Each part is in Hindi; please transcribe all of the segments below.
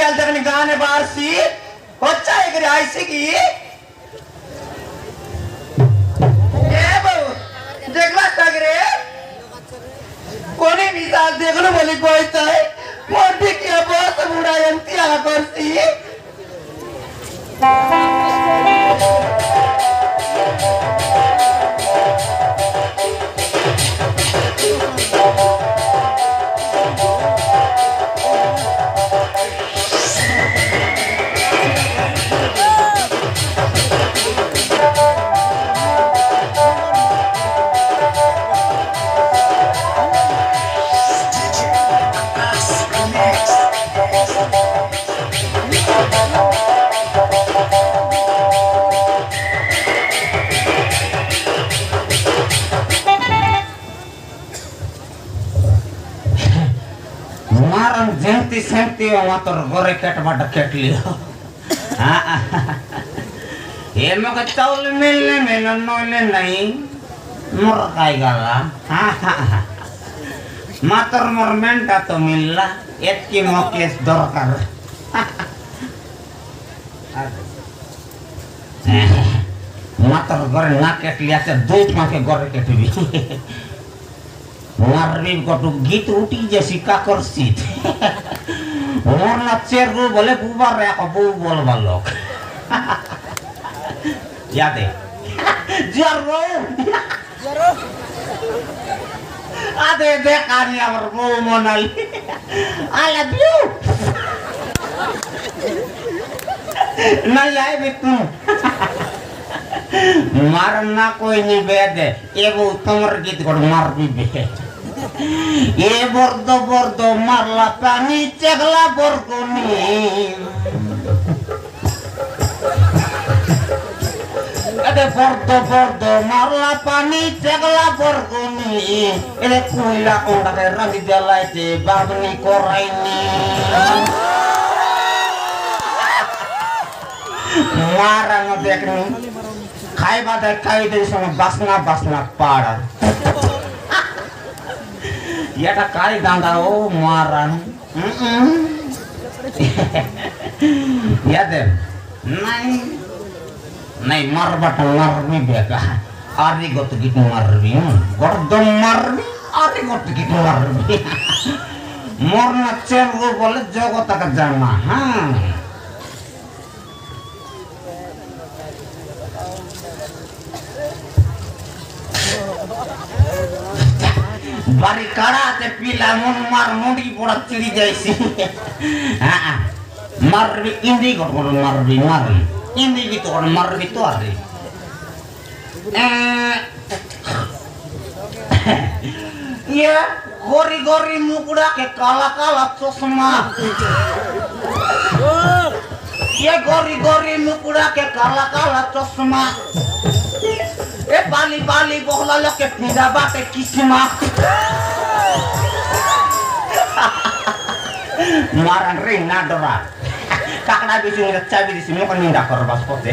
गेल देखनी गाने बारसी बच्चा एक आईसी की ए बाबू देखला सगरे कोणी मिसाल देखलो बोली कोयता है मोटी की बस बुढ़ा यंती आ करती जेंती सेंती मातर गोरे केट बड़ केट लियो ये मग चावल मिलने मिलन नोले नहीं मुर काय गला मातर मोर मेंटा तो मिलला एतकी मोकेस दरकार मातर गोरे ना केट लिया से दूध माके गोरे केट भी मारवी को गीत उठी जैसी काकर सीत मोरना चेरगु बोले बुबार रे अबू बोल बालोक याद है जरो आदे देखानी अमर बो मोनाली आई लव यू नहीं आए बितु मारना कोई नहीं बेदे ये वो तमर गीत को मार भी बे ये बर्दो बर्दो मारला पानी चगला बरगोनी अरे बर्दो बर्दो मारला पानी चगला बरगोनी ये कोयला कोंडा के रंग जलाए थे बागनी कोराइनी मारा न देखनी खाई बात है खाई दे समय बसना बसना पाड़ा ये टा काई दांडा ओ मारन ये दे नहीं नहीं मर बट मर भी बेगा आरी गोत गिट मर भी गर्दम मर भी आरी गोत गिट मर भी मरना चेल को बोले जगत का जाना हाँ बारी काड़ा ते पीला मुन मार मुंडी पड़ा चिड़ी जैसी हाँ मर भी इंदी को मर भी इंदी की तो मर भी तो आ रही ये गोरी गोरी मुकुड़ा के काला काला चश्मा ये गोरी गोरी मुकुड़ा के काला काला चश्मा ए बाली बाली बोला लके पीड़ा बाटे किस्मा मारन रे ना डरा काकड़ा बिसु ने चाबी दिसी में कोनी डा कर बस पोते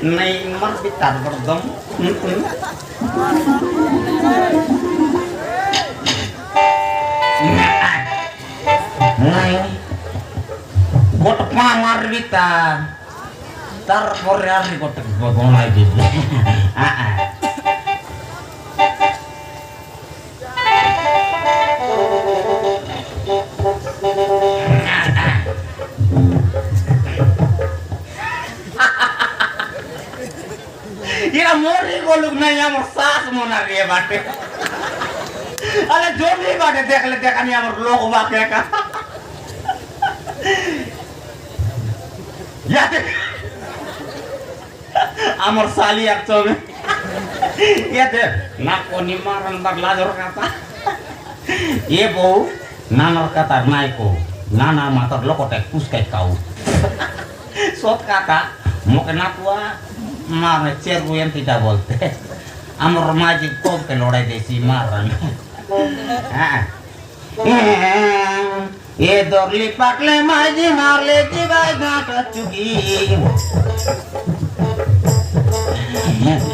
नहीं मर बितार बरदम नहीं गोट पा मार बिता तारपरे आरी गोटे बनाई दीजिए ये मोरी को लोग नहीं हमर सास मोना रे बाटे अरे जो भी बाटे देख ले देखनी हमर लोग बाके का या देख amor sali actual ya deh nak oni maran baglajor kata ye bau nanor kata naiko nana matar lo kotek puskai kau sot kata mau kena tua mare cergu yang tidak bolte amor majik kau ke lodai desi maran ये दोरली पकले माजी मारले जीवाई घाटा चुगी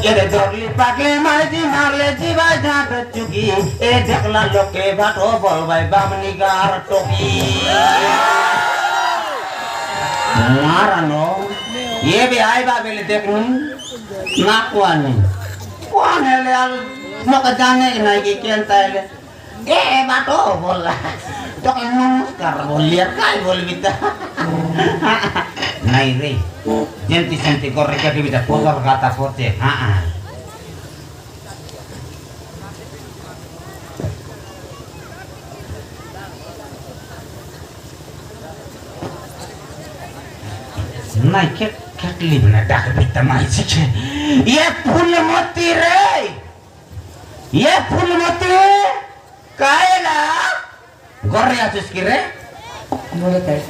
কেরে ধরলি পাগলে মাইজি মারলে জিবা ঝাঁট চুকি এ দেখলা লোকে ভাটো বলবাই বামনি গার টকি মারানো ये भी आई बाबेले देखूं ना कौन है ले यार मौका जाने की नहीं कि क्या है ए बातो बोला तो नमस्कार बोल लिया काय बोल बिता नहीं रे जंती संती कर रखा कि बिता पोजर गाता पोते हाँ नहीं क्या ketli benar dah kita masih ke ye Phulmati re ye Phulmati kaila gorre asis kire boleh kai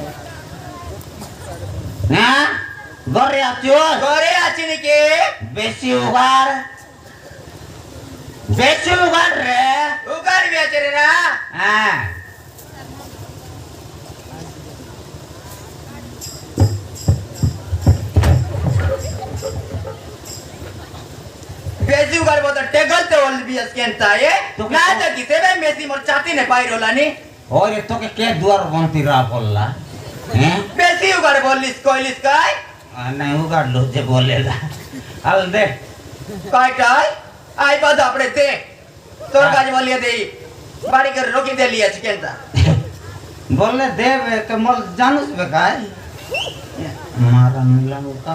nah gorre aci ni ke besi ugar re ugar biasa ra ah बेसी उगार बोलता टेगल ते ओल भी अस्केंता ये ना जा किसे बे मेसी मोर चाटी ने पाई रोला नी और ये तो के द्वार बनती रा बोलला हैं बेसी उगार बोलिस कोइलिस काय नहीं उगार लो जे बोलेला हल दे काय आई बात आपड़े दे तोर काज बोलिए दे बाड़ी कर रोकी दे लिया चिकेंता बोले दे के मोल जानूस बे काय मारा मिला का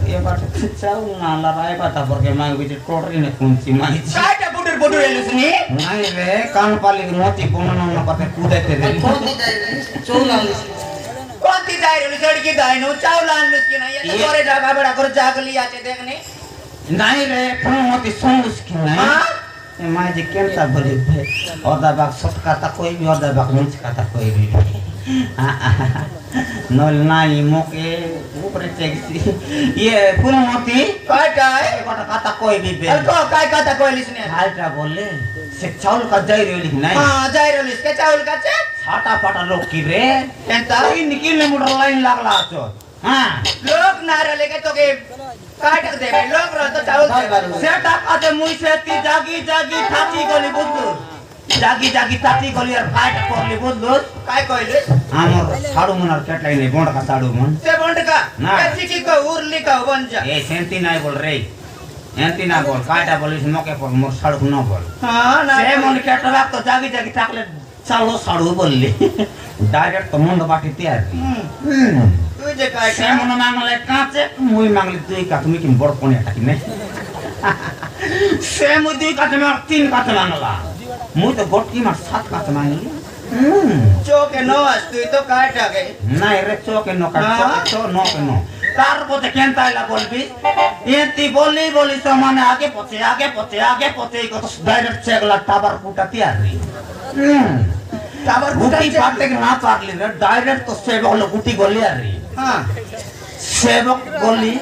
ये बात चाउ ना ला राय बात पर के मांग बिच टोटरी ने कुंची माई काय टा बुडुर एलुसनी नहीं रे कान पाली मोती पोनन न पते कूदे ते रे कोंती जाय रे सड़की दाई नो चावलान मिसकिन ये तो तोरे जागा बड़ा कर जाग लिया छे देखने नहीं रे मोती सोंगुस की नहीं हां ए माई जी केनता बोली भे ओदा बाग सटका ता कोई भी ओदा बाग नीच का ता कोई भी नल नाई मोके ऊपर टैक्सी ये Phulmati काय कथा कोई भी बे को काय कथा कोई लिसने हालटा बोले से चावल का जाई रेली नहीं हां जाई रेली के चावल का छे छाटा पाटा लोग की रे केनता तीन किलोमीटर लाइन लागला छो हां लोग नारे लेके तो के काट देबे लोग रह तो चावल सेटा काते मुई से ती जागी थाची गली बुद्धू जागी ताती गली और काट करली बुद्धू काय कहले हमर साडू मनर केटलाई नै बोंड का साडू मन से बोंड का चिकी को उरली का बंजा ए सेंती नाही बोल रे एंती ना बोल काटा बोलिस मके पर मोर साडू न बोल हां ना से मन केटवा तो जागी ताकले चालो साडू बोलली डायरेक्ट तो मुंड बाटी तयार तू जे काय से मन मांगले काचे मुई मांगले तुई का तुमी कि बड़ कोने टाकी नै से मुई दुई काते में तीन काते मांगला मुई तो गोटकी मार सात काते मांगली चोके नो तू तो काट गए नहीं रे चोके नो काट चो नो के नो तार पोते केनता इला बोलबी एती बोली तो माने आगे पोते को तो डायरेक्ट चेगला टाबर कुटा तैयार रे टाबर गुटी पाटे के ना पाटली रे डायरेक्ट तो सेबक लो गुटी गोली आ रही हां सेबक गोली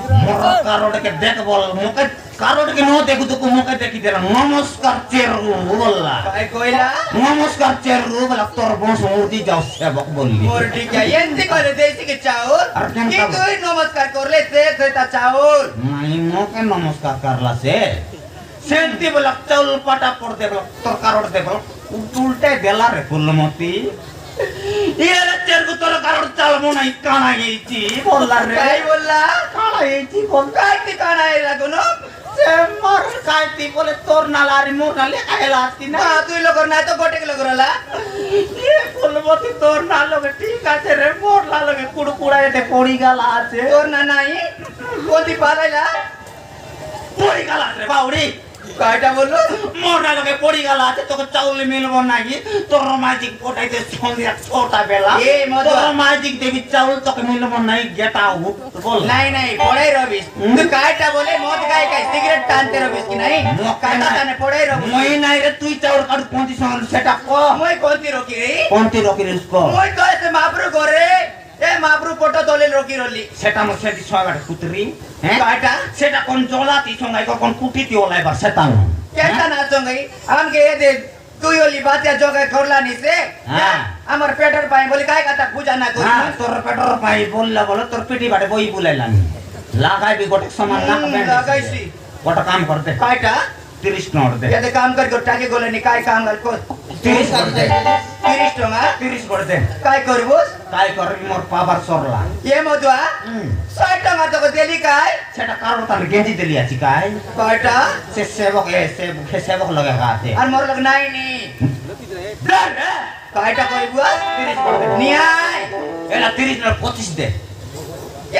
मोर कारोड के देख बोल मोके कारोड के नो देखु तो मोके देखि देला नमस्कार चेरू बोलला काय कोइला नमस्कार चेरू बोला तोर बस मूर्ति जाओ सेबक बोलली मूर्ति क्या एंती करे देसी के चावल कि तू नमस्कार करले से ता चावल नहीं मोके नमस्कार करला से सेंती बोला चावल पाटा पड़ दे बोला तोर कारोड दे बोला उल्टे देला रे Phulmati ये रे चेरू तोर कारोड चाल मोना काना येची बोलला रे काय बोलला काना येची बोल काय ती काना आहे लागनो से मर कायती बोले तोर नालारी मोर नाले कायला आती ना तू लोग ना तो गोटे के लोग रला ये Phulmati तोर नालो के ठीक আছে रे मोर नालो के कुड़कुड़ा एते पड़ी गाला আছে तोर ना नाही कोती पारायला पड़ी गाला रे बाउडी काटा बोललो मोर नालो के पड़ी गाला আছে তোকে চাউল মিলবো নাকি তোর রোমান্টিক পটাইতে সন্ধ্যা ছোটা বেলা ए मधु তোর রোমান্টিক দেবি চাউল তোকে মিলবো নাই গেট আউট बोल नहीं पड़े रबिस तू काटा बोले मौत काय काय सिगरेट टानते रबिस की नहीं काटा ताने पड़े रबिस মই নাই রে তুই চাউল কাট কোনটি সঙ্গে সেটা ক মই कोंती रोकी रे কোনটি রকি রে उसको মই তো ऐसे मापरू करे ए मापरू फोटो तोले रोकी रोली সেটা mo সেটি সগাড়ে কুতরি হ্যাঁ काटा সেটা কোন জলাতি সঙ্গে কোন কুটিতি ওলাই বার সেটা केता ना संगई हम के ये दे तू योली बात जोगे खोरला नी से हां हमर पेटर पाए बोली काय कथा पूजा ना को हां तोर पेटर पाई बोलला बोलो तोर पेटी बाटे बई बुलाइलानी लागाई बि गोटे समान नाक बेंड लगाइसी गोटा काम करते कायटा 30 नोट दे याते काम कर टाके गोले नि काय काम कर को 30 करते 30 टका 30 करते काय करबोस काय करबी मोर पावर सरला ये मधुआ 60 टका तो देली काय सेटा कारो तार गेंजी देली आछि काय कायटा से सेवक लगे गाते আর মোর লগ নাই নি डर কায়টা কইবো 30 करते নিয়াই एला 30 न 25 दे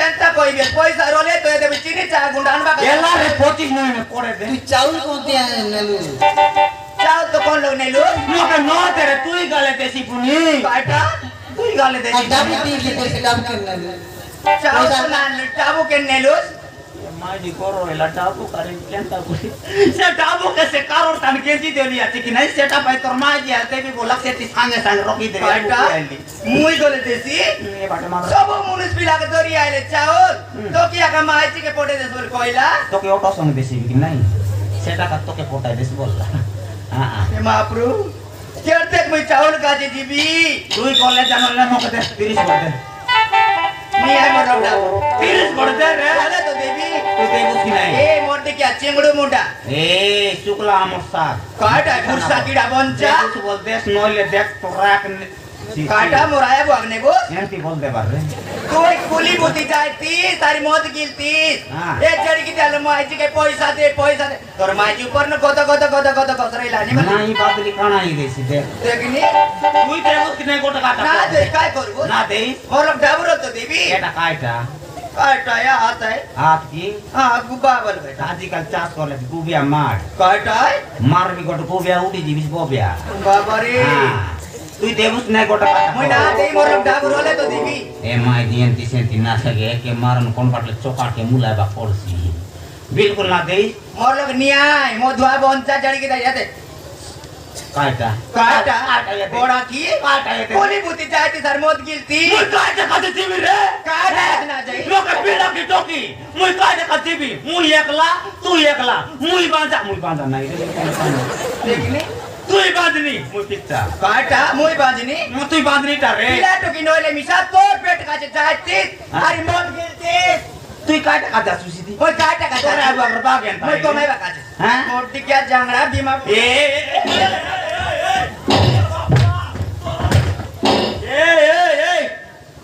ఎంత কইবে পয়সা রলে তো দেবে চিনি চা গুন্ডা আনবা एला रे 25 न करे दे तू चाउल कोते नेलु চাও তো কোন লোক নেলু मोके न तेरे तू ही गाले देसी पुनी কায়টা তুই গালে দেছি डाबी ती लिखे से डाब के नेलु চাও তো না টাবু কে নেলু माजी करो एला टाबू करे केंता कुछ से टाबू के से कारो तान केंजी देली आछि कि नहीं सेटा पाई तोर माजी आते भी बोला से ती संगे संग रखी दे কায়টা মুই গলে দেছি ये बाटे मार সব মুনিস বিলাকে দরি আইলে চাউল তো কি আকা মাইছি কে পড়ে দেস বল কইলা तो के ऑटो संग देसी कि नहीं सेटा का तो के पोटाई देसी बोलला हां हां এ মাপ্রু কেরতে মুই চাউল কাজে দিবি तू ही कॉलेज जानले मोके दे 30 कर दे নি আই মোর লগ দাও 30 कर दे रे আলে তো দেবি तू देबो कि नहीं এ মোরতে কি চিংড়ু মুন্ডা ए शुक्ला हमर साथ কাটা কুরসা কিডা বঞ্চা कुछ बोल दे नोले देख तो राख কাটা মোরায়া বগনে বো एंती बोल दे बारे তুই কুলি বুতি যাইতি তারি মত গিলতিস হ্যাঁ। এ চড়ি কি তালে মাইছি কে পয়সা দে তোর মাইছি উপর ন কত কসরাইলা নি মানে नहीं बादली काना ही देसी दे দেখনি तू ही देबो कि नहीं गोटा काटा না দে কাই করব ना दे মোর লগ ডাবর তো দিবি एटा काटा কাটা या हाथ है हाथ की हां गुबा बल बेटा आजकल चाष करले गुबिया मार কাটা मार भी गोट गुबिया उड़ी जीविस बोबिया বাবা রে हां তুই দেবুস না গোটা মই না দেই মোর লগ ডাবর হলে তো দিবি ए माय दियंती सेंती ना सके के मारन कोन पाटले चोका के मुलाबा पड़सी बिल्कुल ना दे মোর লগ নিয়াই মধুয়া বঞ্চা চড়ি কি যাইতে काटा কাটা ये दे বড়া কি काटा ये दे কুলি বুতি যাইতি স্যার মত গিলতি मुई काटे खाते जीवी रे কাটা না যাই लोके पीड़ा की टोकी मुई काटे खाते जीवी मुई एकला तू एकला मुई बांधा नहीं দেখনি তুই বাঁধনি মুই পিচ্ছা কাটা মই বাজনি তুই বাঁধনি টা রে পিলা তো কি নইলে মিশা তোর পেট কাছে যাইতি আর মত গিলতি তুই কাটে কাটা সুসিদি মই কাটা কাটা তোরা আবার বাগেন মই কমাই বাকাছে হ্যাঁ? মোর টিকা জাংড়া বিমা এ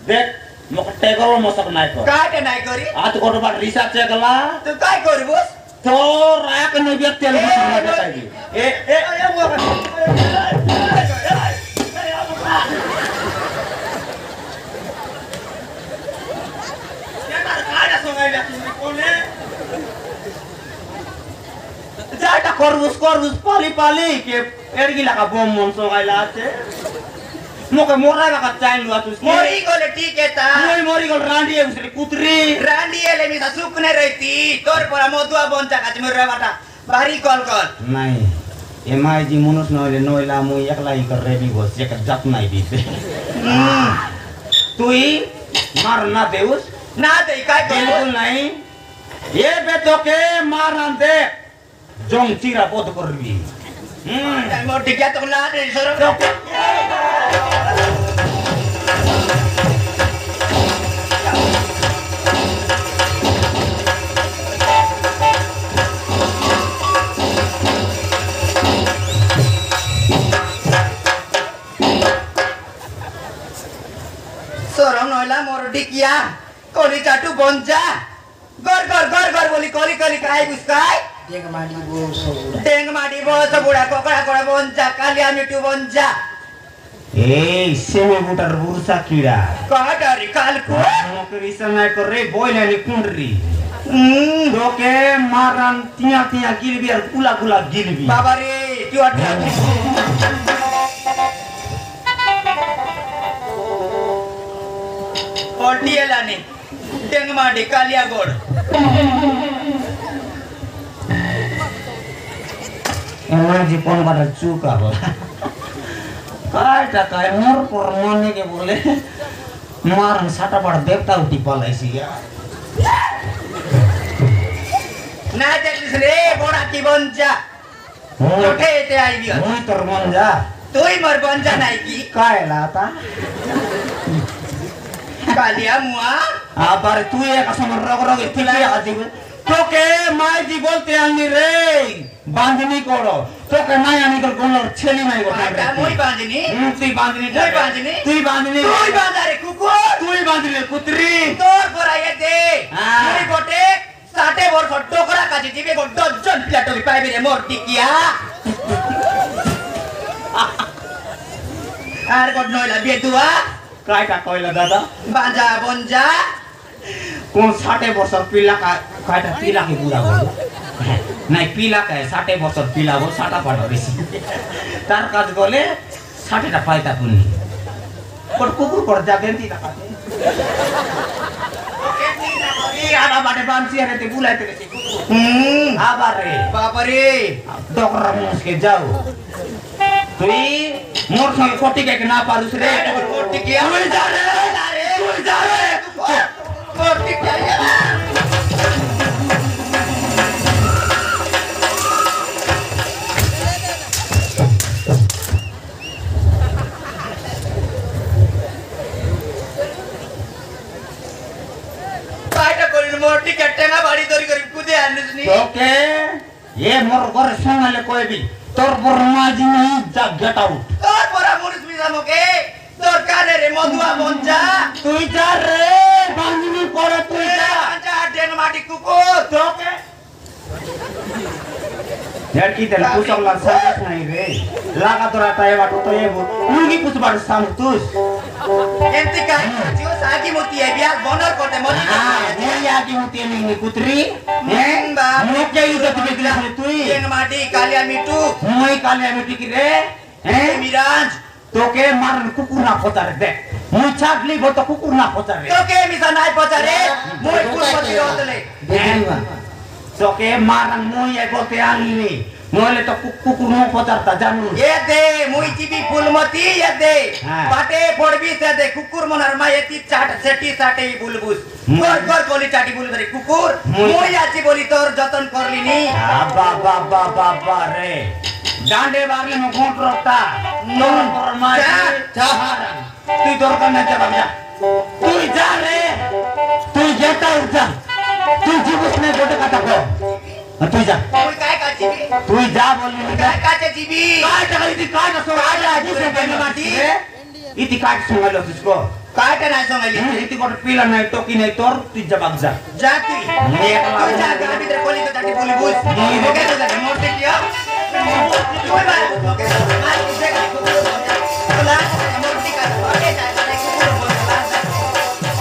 দেখ মোক টেগল মসক নাই কর কাটা নাই করি আত কোটো বাট রিসার্চ চেগলা তুই কাই করবস তোর এক নবিয়া তেল মসক না দেখাইবি এ এ যাটা করবুস পালি পালি কে এড়গি লাগা বম মন সগাইলা আছে মোকে মোরা লাগা চাইলু আতুস মরি গলে ঠিক এটা মই মরি গল রান্ডি এবসলি কুতরি রান্ডি এলে মিশা সুকনে রইতি তোর পরা মধুয়া বঞ্চা কাছে মোর বাটা বাড়ি কল কল নাই এমাই জি মনুষ নইলা মুই একলাই কর রেডি বস এক জাত নাই দিতে তুই মার না দেউস না দেই কাই করবো বিলকুল নাই এ বেতকে মার না দে জং চিরা পদ করবি মোর টিকা তো না রে সর সরম নইলা মোর টিকিয়া কলি চাটু বঞ্চা গর বলি কলি কাই বুসকাই एक माटी वो सब টেং মাটি বস বুড়া কোকড়া করে বঞ্চা কালিয়া মিটু বঞ্চা এই সেমে বুটার বুরসা কিড়া কাটারি কালকু মোকে রিসা নাই করে বইলা নি কুন্ডরি তোকে মারান তিয়া গিলবি আর কুলা গিলবি বাবা রে তুই আটা পল্টি এলানি টেং মাটি কালিয়া গোড় এমন জীবন বাটা চুকাবো কাইটা কাই মোর পর মনে কে বলে মারন সাটা বড় দেবতা উঠি পালাইছি না দেখলিস রে বড়া কি বঞ্চা ওঠে এতে আইবি মুই তোর মন যা তুই মোর বঞ্চা নাই কি কায়লা তা কালিয়া মুয়া আবার তুই এক সময় রগ রগ তুই আদিবে তোকে মাইজি বলতে আনি রে বাঁধনি করো তোকে নাই আনি তোর কোন ছেলে নাই গো মই বাঁধিনি তুই বাঁধনি তুই বাঁধিনি তুই বাঁধনি তুই বাঁধারে কুকুর তুই বাঁধনি কুত্রি তোর পরাইয়ে দে হ্যাঁ। তুই গোটে 60 বর্ষ টোকরা কাজে দিবে গো ডজন প্লেটরি পাইবে রে মোর টিকিয়া আর গড নইলা বেদুয়া কাইটা কইলা দাদা বাঁজা বঞ্জা কোন 60 বছর পিলা কাইটা পিলা কি বুড়া বলো নাই পিলা কে 60 বছর পিলা বল 60 পাড়া বেশি তার কাজ বলে 60টা পাইতা তুমি কোন কুকুর কর যা গেন্তি টাকা এই আবা বাটে বানছি আরে তে বুলাইতে গেছি আবার রে বাবারে ডকরা মুসকে যাও তুই মোর সঙ্গে কোটি কে না পারুস রে মোর টিকিয়া তুই যা রে তুই যা রে মোর টিকিয়া मोर टिकट टेंगा बाड़ी दौरी करी कुदे आनिस नी ओके ये मोर घर संगले कोई भी तोर बरमाजी नहीं जा गेट आउट तोर परा मुनिस मिजामो के तोर काने रे मधुआ बंजा তুই যা রে বাंजनी করে তুই যা बंजा डेन माटी कुकुर ओके यार की तेरे कुछ अगला सर्विस नहीं रे लगा तोरा ताए बाटो तो ये मुर्गी कुछ बार सांगतुस एंती काई जियो सागी मोती है बियाह बनर कोटे मोती ये याकी होती है नहीं कुतरी हैं बा मुके इज्जत के दिला रे तुई डेन माटी कालिया मिटू मुई काले बेटी की रे हैं मिराज তোকে মার কুকুর না পচারে দে মুই ছাগলি বলতো কুকুর না পচারে तो के मिसा नाई पचारे मोय कुलपति रोतले তোকে মার মুই এ বলতে আনলি নইলে তো কুকুর নো পচারতা জানু ये दे मुई टीवी फुलमती ये दे हाँ। पाटे फोड़बी से दे कुकुर मनर मा येती चाट सेटी साटे बुलबुस गोर गोर बोली चाटी बुलबुस कुकुर मुई आची बोली तोर जतन करली नी বাবা বাবা বাবা রে ডান্ডে বাগলে মো গোট রক্তা তোর পরমাই যা। তুই দরকার না যা বাবা তুই যা রে তুই যেটা যা তুই জীবস না গোটে কথা কো তুই যা मुई काय काची भी তুই যা বললি না काय काचे जीबी काय टाका इति काय सो आजा जिसे बेनी माटी इति काय संगलो तुझको काय टेना संगली इति गोटे पिला नाही टोकी नाही तोर तुझ जबाग जा जाती मैं एकला तू जा घर भीतर कोली तो चाटी बुलबुस ओके तो जा मोटे किया कोई बात ओके आज किसे का कुकुर बोला मोटी का ओके जा कुकुर बोला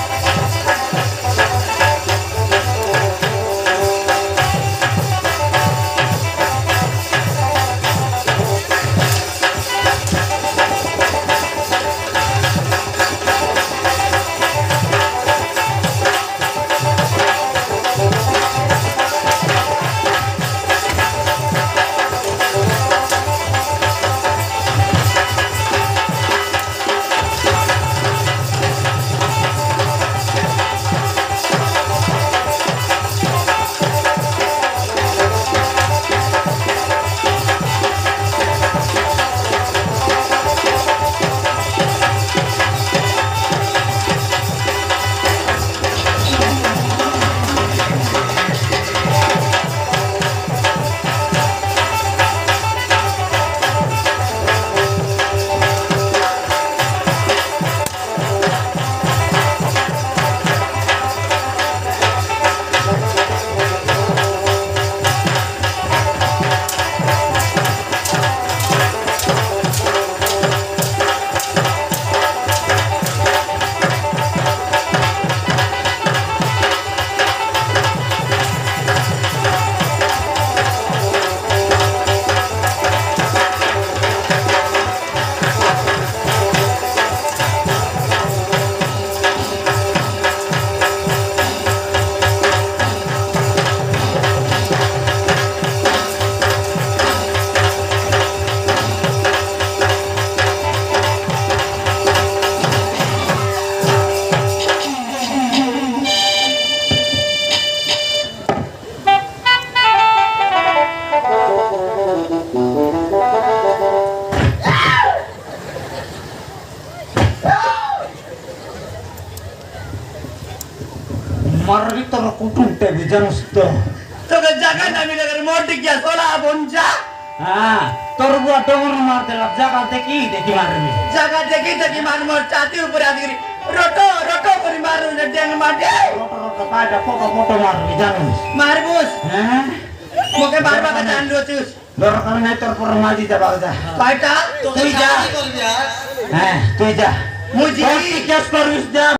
मरली तर कुठून ते विजानुस्त তোকে জায়গা নামি নগর মোটি কি সোলা বঞ্জা হ্যাঁ তোর বুয়া ডমর মারতে লাগ জায়গা দেখি দেখি মারবি জায়গা দেখি দেখি মান মোর ছাতি উপরে আদিগরি রটো রটো করে মারু না ড্যাং মাঠে রটো রটো পায়টা ফটো ফটো মারবি জানিস মারবুস হ্যাঁ মোকে বারবার জান লছিস দরকার নাই তোর পর মাঝি যাবা যা কয়টা তোকে তুই যা। শাদি করবি আর হ্যাঁ তুই যা মুজি কেস করবিস যা